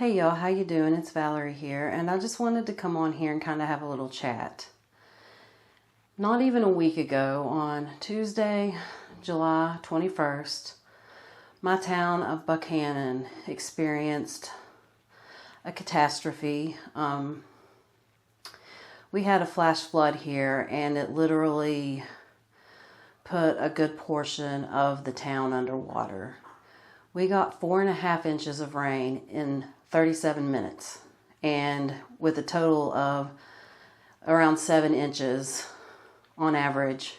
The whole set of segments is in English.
Hey y'all, how you doing? It's Valerie here, and I just wanted to come on here and kind of have a little chat. Not even a week ago, on Tuesday, July 21st, my town of Buckhannon experienced a catastrophe. We had a flash flood here, and it literally put a good portion of the town underwater. We got 4.5 inches of rain in 37 minutes, and with a total of around 7 inches on average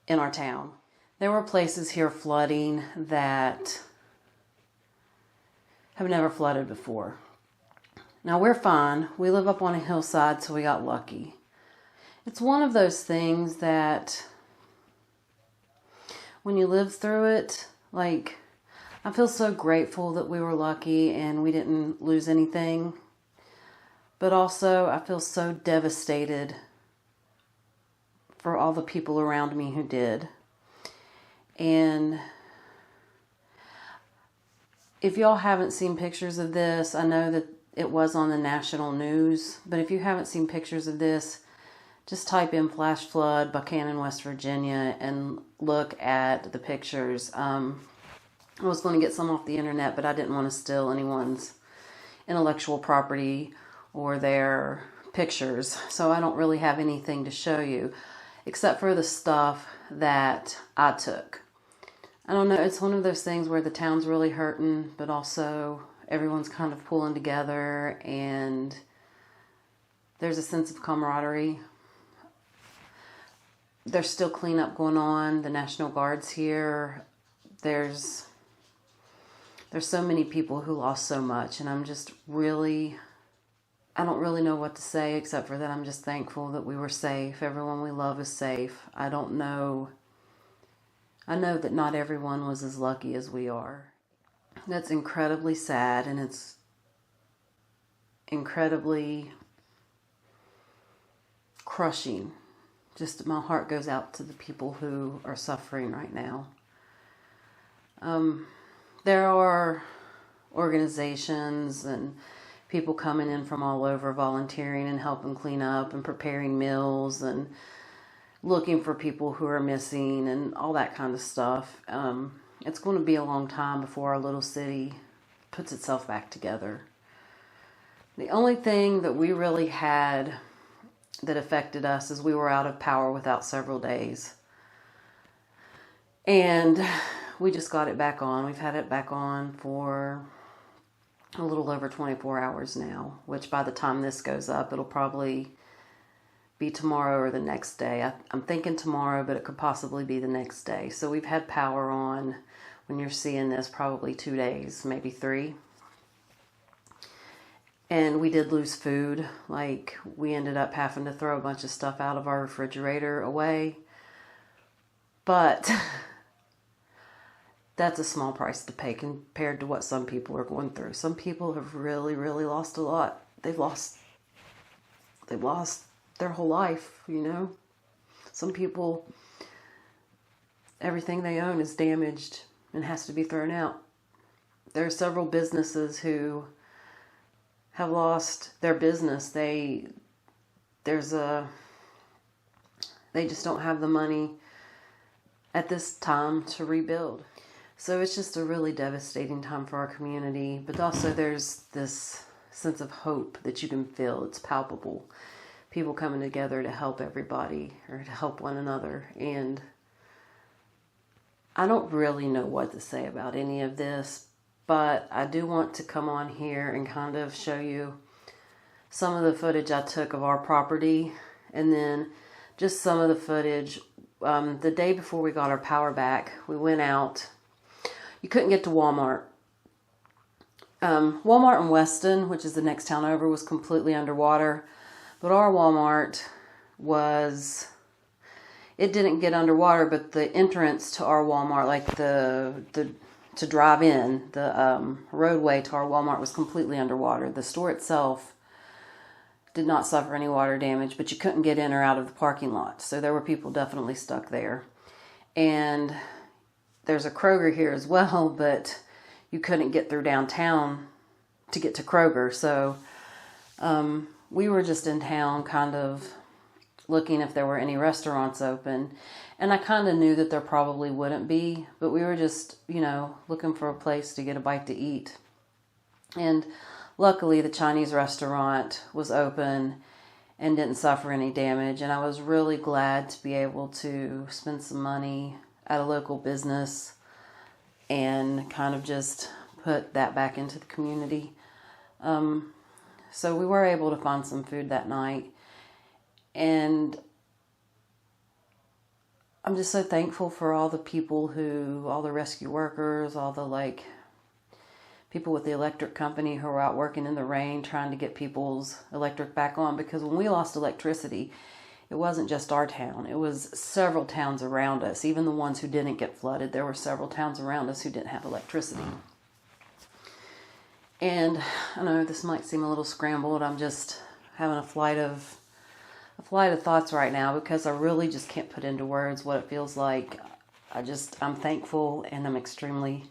in our town. There were places here flooding that have never flooded before. Now we're fine. We live up on a hillside, so we got lucky. It's one of those things that when you live through it, I feel so grateful that we were lucky and we didn't lose anything. But also, I feel so devastated for all the people around me who did. And if y'all haven't seen pictures of this, I know that it was on the national news, but if you haven't seen pictures of this, just type in flash flood, Buckhannon, West Virginia, and look at the pictures. I was going to get some off the internet, but I didn't want to steal anyone's intellectual property or their pictures. So I don't really have anything to show you except for the stuff that I took. I don't know, it's one of those things where the town's really hurting, but also everyone's kind of pulling together and there's a sense of camaraderie. There's still cleanup going on. The National Guard's here. There's so many people who lost so much, and I don't really know what to say except for that I'm just thankful that we were safe. Everyone we love is safe. I know that not everyone was as lucky as we are. That's incredibly sad, and it's incredibly crushing. Just my heart goes out to the people who are suffering right now. There are organizations and people coming in from all over volunteering and helping clean up and preparing meals and looking for people who are missing and all that kind of stuff. It's going to be a long time before our little city puts itself back together. The only thing that we really had that affected us is we were out of power without several days. And we just got it back on. We've had it back on for a little over 24 hours now, which by the time this goes up, it'll probably be tomorrow or the next day. I'm thinking tomorrow, but it could possibly be the next day. So we've had power on, when you're seeing this, probably 2 days, maybe 3. And we did lose food. We ended up having to throw a bunch of stuff out of our refrigerator away. But that's a small price to pay compared to what some people are going through. Some people have really, really lost a lot. They've lost their whole life, you know. Some people, everything they own is damaged and has to be thrown out. There are several businesses who have lost their business. They just don't have the money at this time to rebuild. So it's just a really devastating time for our community, but also there's this sense of hope that you can feel. It's palpable. People coming together to help everybody or to help one another. And I don't really know what to say about any of this, but I do want to come on here and kind of show you some of the footage I took of our property, and then just some of the footage. The day before we got our power back, we went out. You couldn't get to Walmart. Walmart in Weston, which is the next town over, was completely underwater. But our Walmart it didn't get underwater, but the entrance to our Walmart, to drive in, the roadway to our Walmart was completely underwater. The store itself did not suffer any water damage, but you couldn't get in or out of the parking lot. So there were people definitely stuck there. And there's a Kroger here as well, but you couldn't get through downtown to get to Kroger. So we were just in town kind of looking if there were any restaurants open. And I kind of knew that there probably wouldn't be, but we were just, you know, looking for a place to get a bite to eat. And luckily the Chinese restaurant was open and didn't suffer any damage. And I was really glad to be able to spend some money at a local business and kind of just put that back into the community. So we were able to find some food that night. And I'm just so thankful for all the people all the rescue workers, all the people with the electric company who were out working in the rain trying to get people's electric back on. Because when we lost electricity, it wasn't just our town. It was several towns around us. Even the ones who didn't get flooded, there were several towns around us who didn't have electricity. And I know this might seem a little scrambled. I'm just having a flight of thoughts right now because I really just can't put into words what it feels like. I'm thankful, and I'm extremely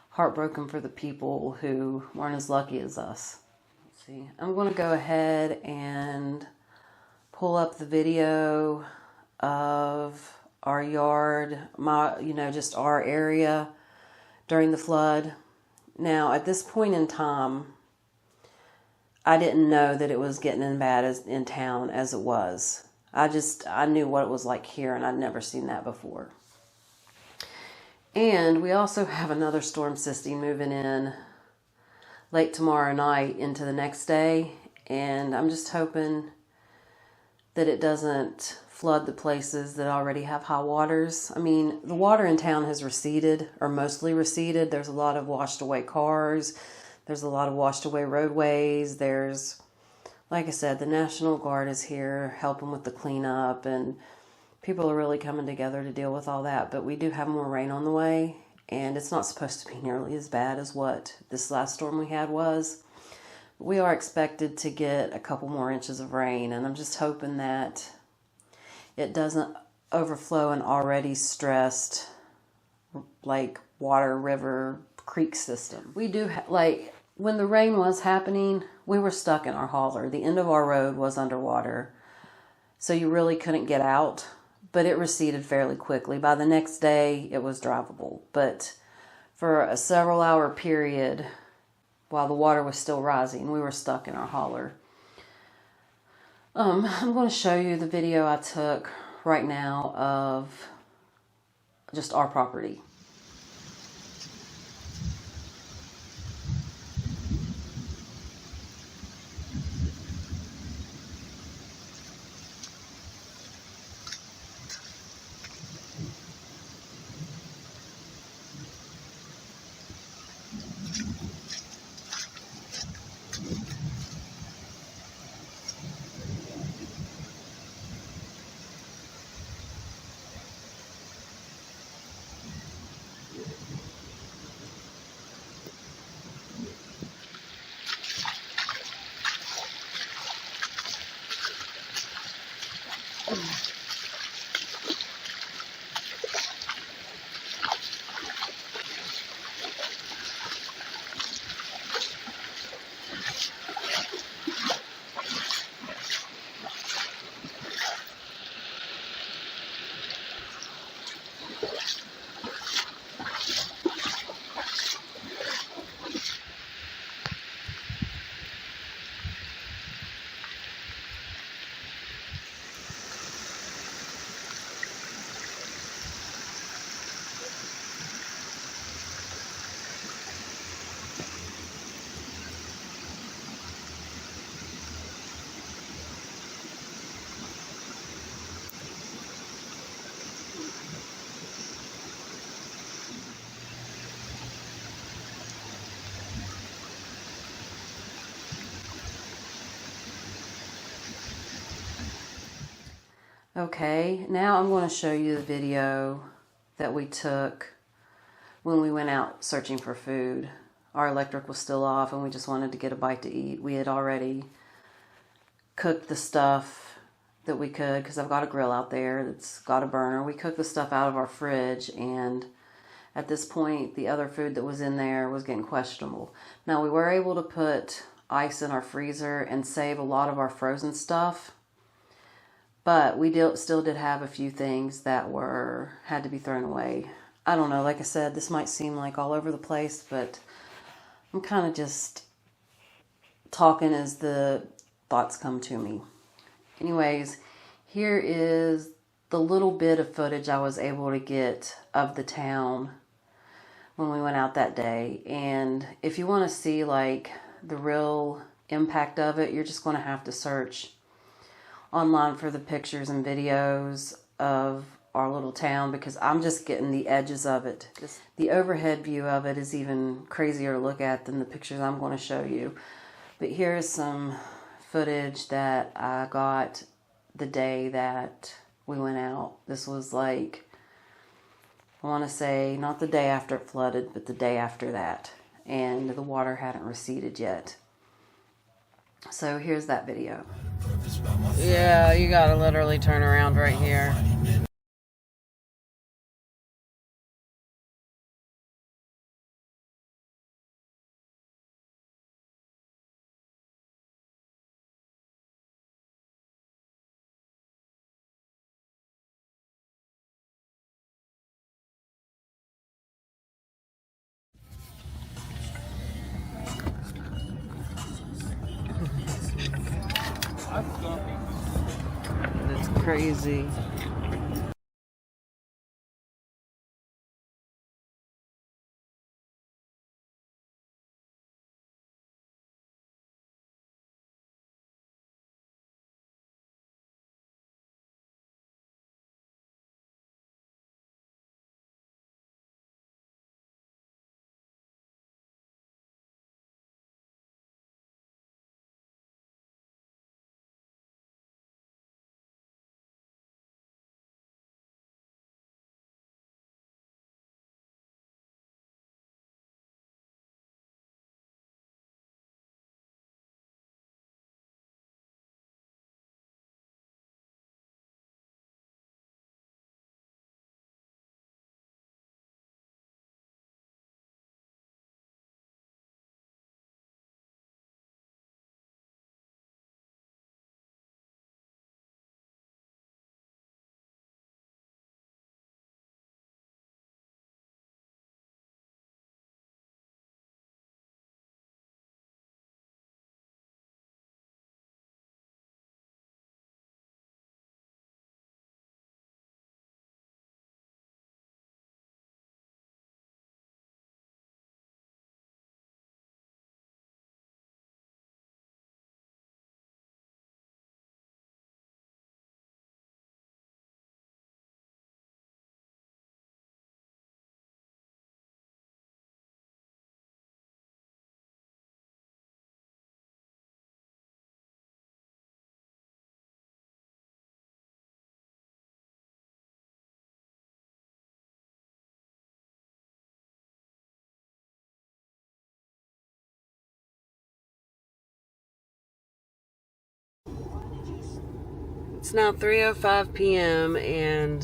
heartbroken for the people who weren't as lucky as us. Let's see. I'm going to go ahead and pull up the video of our yard, just our area during the flood. Now, at this point in time, I didn't know that it was getting as bad in town as it was. I knew what it was like here, and I'd never seen that before. And we also have another storm system moving in late tomorrow night into the next day. And I'm just hoping that it doesn't flood the places that already have high waters. I mean, the water in town has receded, or mostly receded. There's a lot of washed away cars. There's a lot of washed away roadways. There's, like I said, the National Guard is here helping with the cleanup, and people are really coming together to deal with all that. But we do have more rain on the way, and it's not supposed to be nearly as bad as what this last storm we had was. We are expected to get a couple more inches of rain, and I'm just hoping that it doesn't overflow an already stressed, water, river, creek system. We do, when the rain was happening, we were stuck in our hauler. The end of our road was underwater, so you really couldn't get out, but it receded fairly quickly. By the next day, it was drivable, but for a several hour period, while the water was still rising, we were stuck in our hauler. I'm going to show you the video I took right now of just our property. Okay, now I'm going to show you the video that we took when we went out searching for food. Our electric was still off and we just wanted to get a bite to eat. We had already cooked the stuff that we could, because I've got a grill out there that's got a burner. We cooked the stuff out of our fridge, and at this point, the other food that was in there was getting questionable. Now, we were able to put ice in our freezer and save a lot of our frozen stuff, but we still did have a few things that had to be thrown away. I don't know, like I said, this might seem like all over the place, but I'm kind of just talking as the thoughts come to me. Anyways, here is the little bit of footage I was able to get of the town when we went out that day. And if you want to see like the real impact of it, you're just going to have to search online for the pictures and videos of our little town, because I'm just getting the edges of it. The overhead view of it is even crazier to look at than the pictures I'm going to show you. But here is some footage that I got the day that we went out. This was like, I want to say, not the day after it flooded, but the day after that. And the water hadn't receded yet. So here's that video. Yeah, you gotta literally turn around right here. It's crazy. It's now 3:05 p.m. and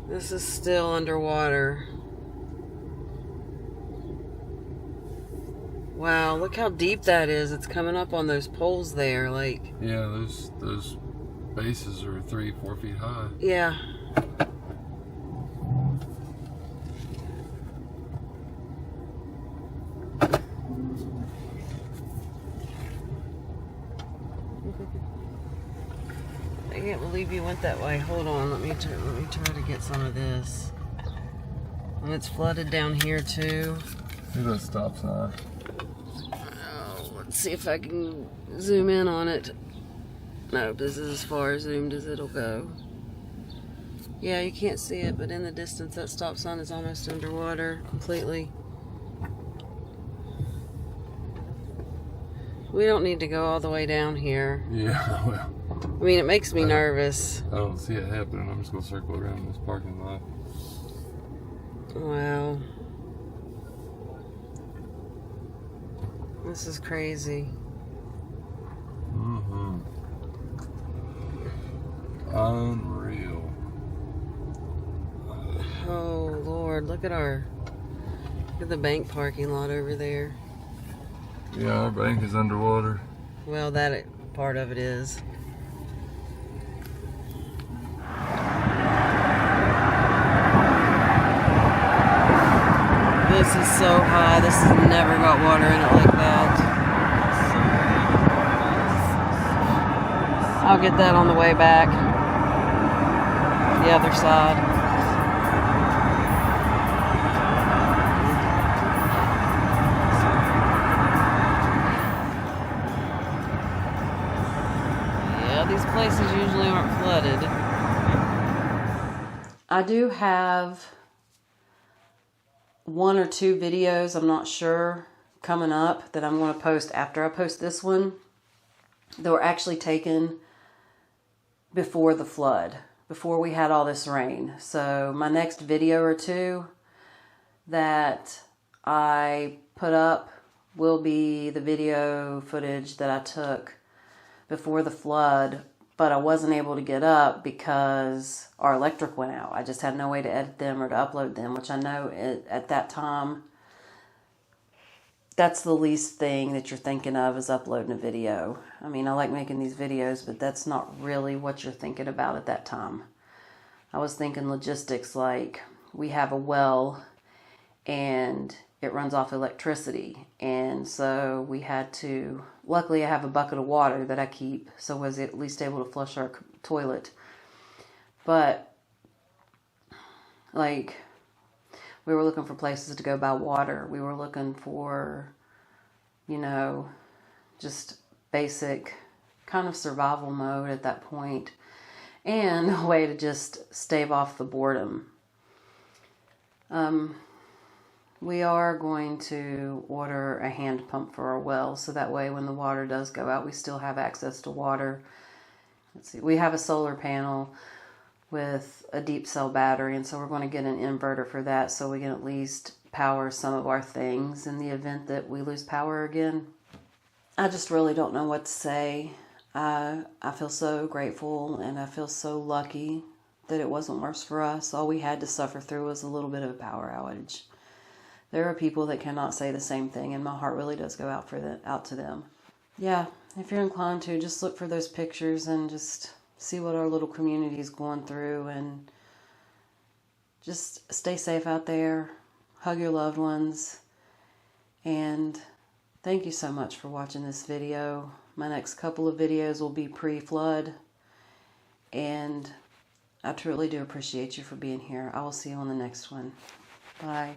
this is still underwater. Wow, look how deep that is. It's coming up on those poles there, like. Yeah, those bases are 3-4 feet high. Yeah. I can't believe you went that way. Hold on, let me try to get some of this. And it's flooded down here too. Look at that stop sign. Oh, let's see if I can zoom in on it. No, this is as far zoomed as it'll go. Yeah, you can't see it, but in the distance that stop sign is almost underwater completely. We don't need to go all the way down here. Yeah, well. I mean, it makes me nervous. I don't see it happening. I'm just going to circle around this parking lot. Wow. This is crazy. Mm-hmm. Unreal. Look at the bank parking lot over there. Yeah, our bank is underwater. Well, that part of it is. This is so high. This has never got water in it like that. I'll get that on the way back. The other side. Yeah, these places usually aren't flooded. I do have 1 or 2 videos, I'm not sure, coming up that I'm going to post after I post this one. They were actually taken before the flood, before we had all this rain. So my next video or 2 that I put up will be the video footage that I took before the flood, but I wasn't able to get up because our electric went out. I just had no way to edit them or to upload them, which I know at that time, that's the least thing that you're thinking of is uploading a video. I mean, I like making these videos, but that's not really what you're thinking about at that time. I was thinking logistics, like we have a well and it runs off electricity. And so we had to, luckily I have a bucket of water that I keep, so I was at least able to flush our toilet. But, like, we were looking for places to go buy water. We were looking for, you know, just basic kind of survival mode at that point. And a way to just stave off the boredom. We are going to order a hand pump for our well, so that way when the water does go out, we still have access to water. Let's see, we have a solar panel with a deep cell battery, and so we're going to get an inverter for that so we can at least power some of our things in the event that we lose power again. I just really don't know what to say. I feel so grateful and I feel so lucky that it wasn't worse for us. All we had to suffer through was a little bit of a power outage. There are people that cannot say the same thing, and my heart really does go out to them. Yeah, if you're inclined to, just look for those pictures and just see what our little community is going through, and just stay safe out there. Hug your loved ones, and thank you so much for watching this video. My next couple of videos will be pre-flood, and I truly do appreciate you for being here. I will see you on the next one. Bye.